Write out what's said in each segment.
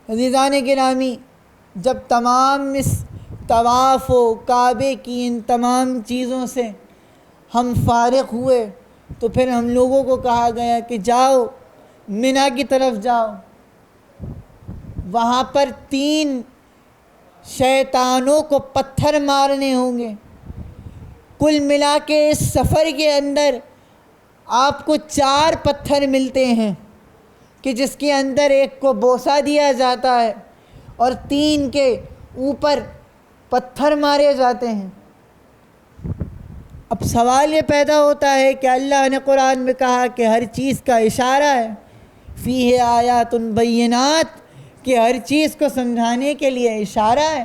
عزیزان گرامی، جب تمام اس طواف و کعبے کی ان تمام چیزوں سے ہم فارغ ہوئے تو پھر ہم لوگوں کو کہا گیا کہ جاؤ منی کی طرف جاؤ. وہاں پر 3 شیطانوں کو پتھر مارنے ہوں گے. کل ملا کے اس سفر کے اندر آپ کو 4 پتھر ملتے ہیں کہ جس کے اندر ایک کو بوسہ دیا جاتا ہے اور 3 کے اوپر پتھر مارے جاتے ہیں. اب سوال یہ پیدا ہوتا ہے کہ اللہ نے قرآن میں کہا کہ ہر چیز کا اشارہ ہے، فیہ آیات بینات، کہ ہر چیز کو سمجھانے کے لیے اشارہ ہے.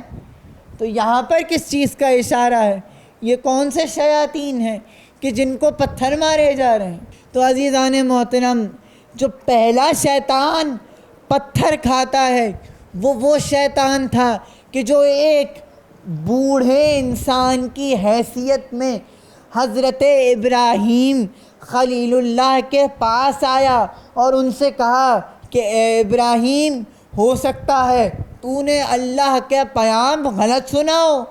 تو یہاں پر کس چیز کا اشارہ ہے؟ یہ کون سے شیاطین ہیں کہ جن کو پتھر مارے جا رہے ہیں؟ تو عزیزان محترم، جو پہلا شیطان پتھر کھاتا ہے وہ شیطان تھا کہ جو ایک بوڑھے انسان کی حیثیت میں حضرت ابراہیم خلیل اللہ کے پاس آیا اور ان سے کہا کہ اے ابراہیم، ہو سکتا ہے تو نے اللہ کے پیام غلط سنا ہو،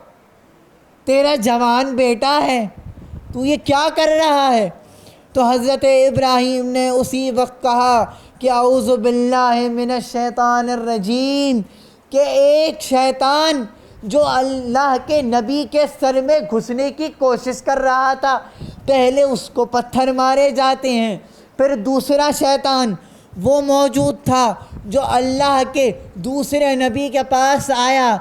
تیرا جوان بیٹا ہے، تو یہ کیا کر رہا ہے؟ تو حضرت ابراہیم نے اسی وقت کہا کہ اعوذ باللہ من الشیطان الرجیم، کہ ایک شیطان جو اللہ کے نبی کے سر میں گھسنے کی کوشش کر رہا تھا، پہلے اس کو پتھر مارے جاتے ہیں. پھر دوسرا شیطان وہ موجود تھا جو اللہ کے دوسرے نبی کے پاس آیا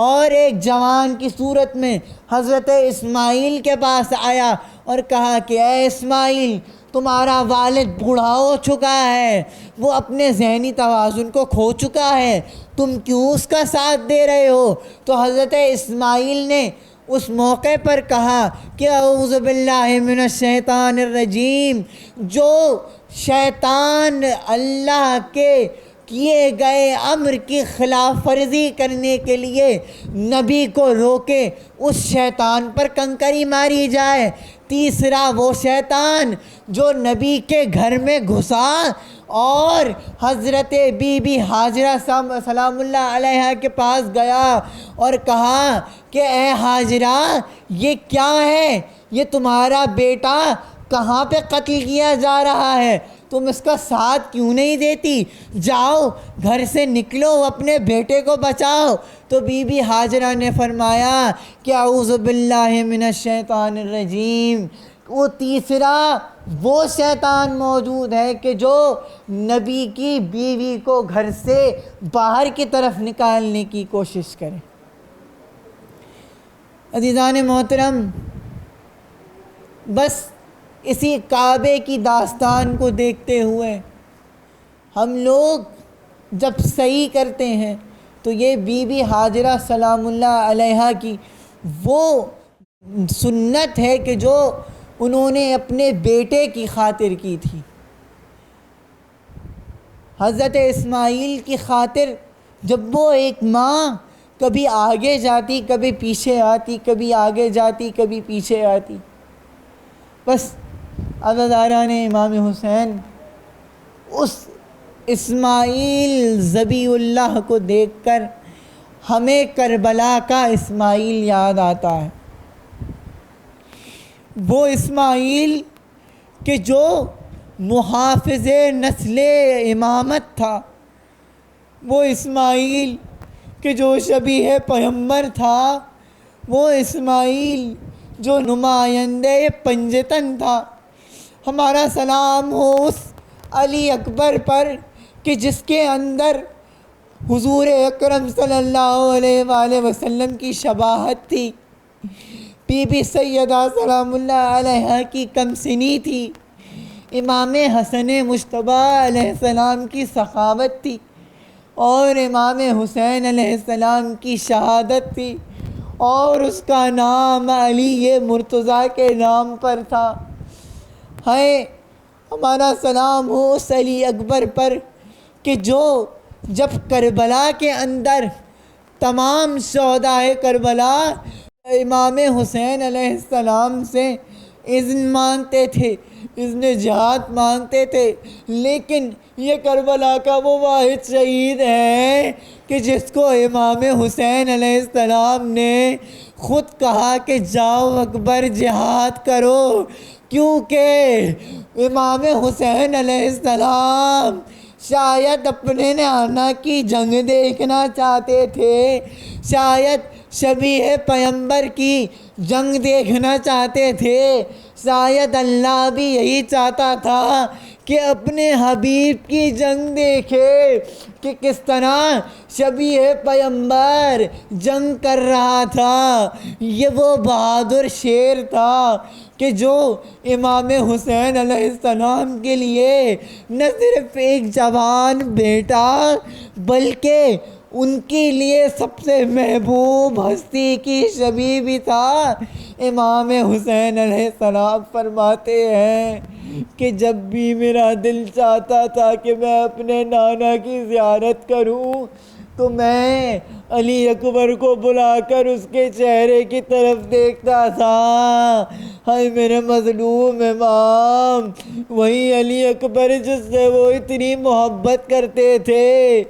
اور ایک جوان کی صورت میں حضرت اسماعیل کے پاس آیا اور کہا کہ اے اسماعیل، تمہارا والد بوڑھا ہو چکا ہے، وہ اپنے ذہنی توازن کو کھو چکا ہے، تم کیوں اس کا ساتھ دے رہے ہو؟ تو حضرت اسماعیل نے اس موقع پر کہا کہ اعوذ باللہ من الشیطان الرجیم. جو شیطان اللہ کے کیے گئے امر کی خلاف ورزی کرنے کے لیے نبی کو روکے، اس شیطان پر کنکری ماری جائے. تیسرا وہ شیطان جو نبی کے گھر میں گھسا اور حضرت بی بی حاجرہ سلام اللہ علیہا کے پاس گیا اور کہا کہ اے حاجرہ، یہ کیا ہے؟ یہ تمہارا بیٹا کہاں پہ قتل کیا جا رہا ہے؟ تم اس کا ساتھ کیوں نہیں دیتی؟ جاؤ گھر سے نکلو، اپنے بیٹے کو بچاؤ. تو بی بی حاجرہ نے فرمایا کہ اعوذ باللہ من الشیطان الرجیم. وہ تیسرا وہ شیطان موجود ہے کہ جو نبی کی بیوی کو گھر سے باہر کی طرف نکالنے کی کوشش کرے. عزیزان محترم، بس اسی کعبے کی داستان کو دیکھتے ہوئے ہم لوگ جب صحیح کرتے ہیں تو یہ بی بی حاجرہ سلام اللہ علیہا کی وہ سنت ہے کہ جو انہوں نے اپنے بیٹے کی خاطر کی تھی. حضرت اسماعیل کی خاطر جب وہ ایک ماں کبھی آگے جاتی، کبھی پیچھے آتی، کبھی آگے جاتی، کبھی پیچھے آتی، بس عزاداران امام حسین اس اسماعیل ذبیح اللہ کو دیکھ کر ہمیں کربلا کا اسماعیل یاد آتا ہے. وہ اسماعیل کہ جو محافظ نسل امامت تھا، وہ اسماعیل کہ جو شبیہ پیغمبر تھا، وہ اسماعیل جو نمائندہ پنجتن تھا. ہمارا سلام ہو اس علی اکبر پر کہ جس کے اندر حضور اکرم صلی اللہ علیہ وآلہ وسلم کی شباہت تھی، بی بی سیدہ سلام اللہ علیہا کی کم سنی تھی، امام حسن مجتبیٰ علیہ السلام کی سخاوت تھی اور امام حسین علیہ السلام کی شہادت تھی اور اس کا نام علی مرتضیٰ کے نام پر تھا. ہے ہمارا سلام ہو اس علی اکبر پر کہ جو جب کربلا کے اندر تمام شہدائے کربلا امام حسین علیہ السلام سے اذن مانگتے تھے، اذن جہاد مانگتے تھے، لیکن یہ کربلا کا وہ واحد شہید ہے کہ جس کو امام حسین علیہ السلام نے خود کہا کہ جاؤ اکبر جہاد کرو، کیونکہ امام حسین علیہ السلام شاید اپنے نانا کی جنگ دیکھنا چاہتے تھے، شاید شبیہ پیمبر کی جنگ دیکھنا چاہتے تھے، شاید اللہ بھی یہی چاہتا تھا کہ اپنے حبیب کی جنگ دیکھے کہ کس طرح شبیہ پیمبر جنگ کر رہا تھا۔ یہ وہ بہادر شیر تھا کہ جو امام حسین علیہ السلام کے لیے نہ صرف ایک جوان بیٹا بلکہ ان کے لیے سب سے محبوب ہستی کی شبیہ بھی تھا۔ امام حسین علیہ السلام فرماتے ہیں کہ جب بھی میرا دل چاہتا تھا کہ میں اپنے نانا کی زیارت کروں تو میں علی اکبر کو بلا کر اس کے چہرے کی طرف دیکھتا تھا۔ ہائے میرے مظلوم امام، وہی علی اکبر جس سے وہ اتنی محبت کرتے تھے۔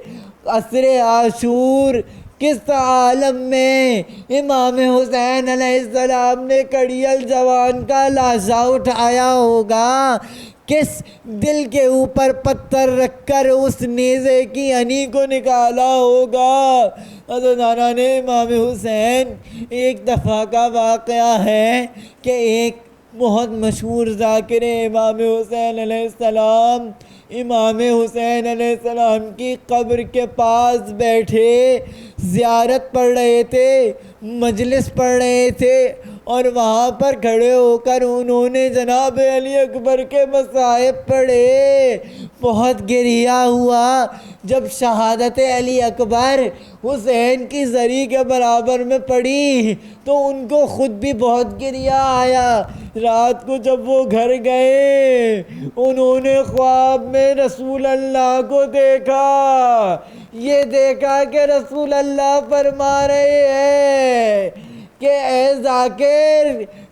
عصر عاشور کس عالم میں امام حسین علیہ السلام نے کڑیل جوان کا لاشا اٹھایا ہوگا، کس دل کے اوپر پتھر رکھ کر اس نیزے کی ہنی کو نکالا ہوگا۔ حضرت نانا نے امام حسین، ایک دفعہ کا واقعہ ہے کہ ایک بہت مشہور ذاکر امام حسین علیہ السلام امام حسین علیہ السلام کی قبر کے پاس بیٹھے زیارت پڑھ رہے تھے، مجلس پڑھ رہے تھے، اور وہاں پر کھڑے ہو کر انہوں نے جناب علی اکبر کے مصائب پڑھے۔ بہت گریہ ہوا جب شہادت علی اکبر حسین کی زری کے برابر میں پڑھی تو ان کو خود بھی بہت گریہ آیا۔ رات کو جب وہ گھر گئے انہوں نے خواب میں رسول اللہ کو دیکھا، یہ دیکھا کہ رسول اللہ فرما رہے ہیں کہ اے ذاکر،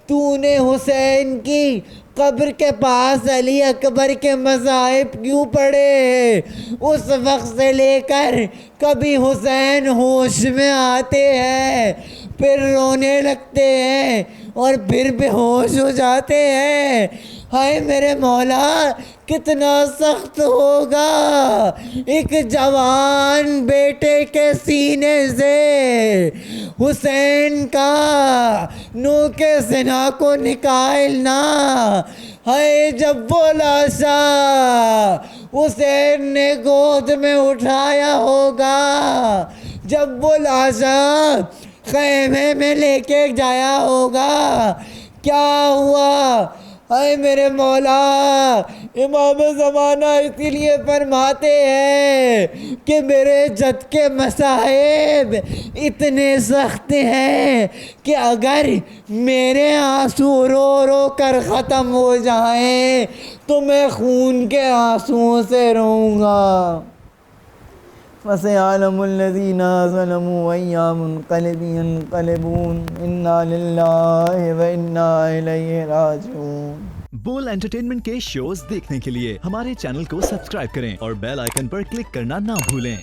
تو نے حسین کی قبر کے پاس علی اکبر کے مصائب کیوں پڑھے؟ اس وقت سے لے کر کبھی حسین ہوش میں آتے ہیں، پھر رونے لگتے ہیں اور پھر بے ہوش ہو جاتے ہیں۔ ہائے میرے مولا، کتنا سخت ہوگا ایک جوان بیٹے کے سینے سے حسین کا نوک سینہ کو نکالنا۔ ہائے جب وہ لاشا حسین نے گود میں اٹھایا ہوگا، جب وہ لاشا خیمے میں لے کے جایا ہوگا، کیا ہوا؟ اے میرے مولا، امام زمانہ اسی لیے فرماتے ہیں کہ میرے جد کے مصائب اتنے سخت ہیں کہ اگر میرے آنسو رو رو کر ختم ہو جائیں تو میں خون کے آنسوؤں سے روں گا۔ فَسَيَعْلَمُ الَّذِينَ ظَلَمُوا أَيَّ مُنقَلِبٍ يَنقَلِبُونَ إِنَّا لِلَّهِ وَإِنَّا إِلَيْهِ رَاجِعُونَ۔ بول انٹرٹینمنٹ کے شوز دیکھنے کے لیے ہمارے چینل کو سبسکرائب کریں اور بیل آئیکن پر کلک کرنا نہ بھولیں۔